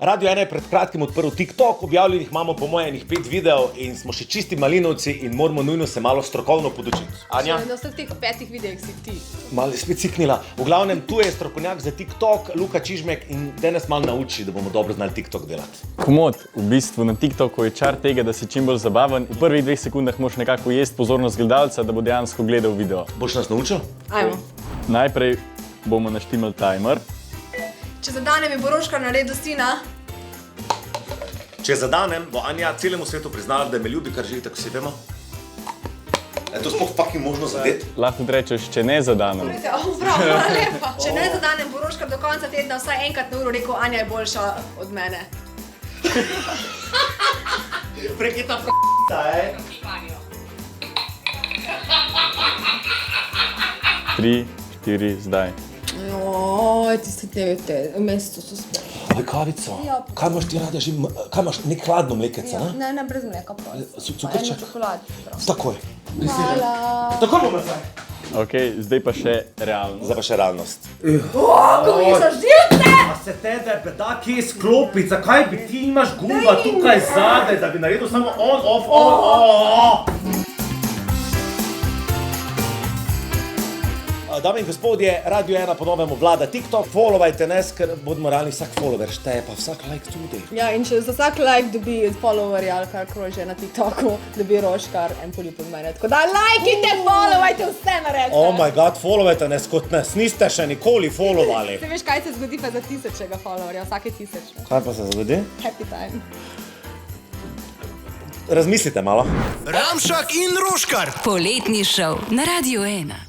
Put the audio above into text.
Radio 1 je pred kratkim odprl TikTok, objavljenih imamo po moje enih 5 videov in smo še čisti malinovci in moramo nujno se malo strokovno podučiti. Anja? Na vseh teh 5 videih si ti. Malo spet ciknila. V glavnem, tu je strokovnjak za TikTok, Luka Čižmek in da nas malo nauči, da bomo dobro znali TikTok delati. Komod, v bistvu na TikToku je čar tega, da si čim bolj zabaven. V prvih 2 sekundah moraš nekako ujesti pozornost gledalca, da bo dejansko gledal video. Boš nas naučil? Ajmo. Najprej bomo naštimali timer. Če zadane mi bo Roškar naredil sina. Če zadanem, bo Anja celemu svetu priznala, da me ljubi, kar želi, tako vsi vemo. Je to sploh fucking možno zadeti? Lahko tudi rečeš, če ne zadanem. Bravo, lepa. Če ne zadanem bo Roškar do konca tedna vsaj enkrat na uro rekel, Anja je boljša od mene. Prekita p***ta, ej. 3, 4, zdaj. Joj, tisti te v mestu so spet. Aj, kavico. Ja. Kaj imaš ti rada že, kaj imaš, nek hladno mlekece, ne? Ne, brez mleka, prosim. Cukrček? Eno čokoladico. Takoj. Hvala. Takoj bom nazaj. Ok, zdaj pa še realno. Zdaj pa še realnost. Kako mi so živce! A se tebe beda kje sklopiti, zakaj bi ti imaš gumba tukaj zadaj, da bi naredil samo on, off, on. Dame in gospodje, Radio 1 po novem vlada TikTok. Followajte nas, ker bodimo realni, vsak follower šteje, pa vsak like tudi. Ja, in če za vsak like dobi followerja ali karkoli že na TikToku, dobi Roškar en poljub od mene. Tako da lajkite, followajte, vse naredite. Oh my god, followajte nas, kot nas niste še nikoli followali. Se veš, kaj se zgodi pa za 1000 followerja, vsake 1000. Kaj pa se zgodi? Happy time. Razmislite malo. Ramšak in Roškar. Poletni šov na Radio 1.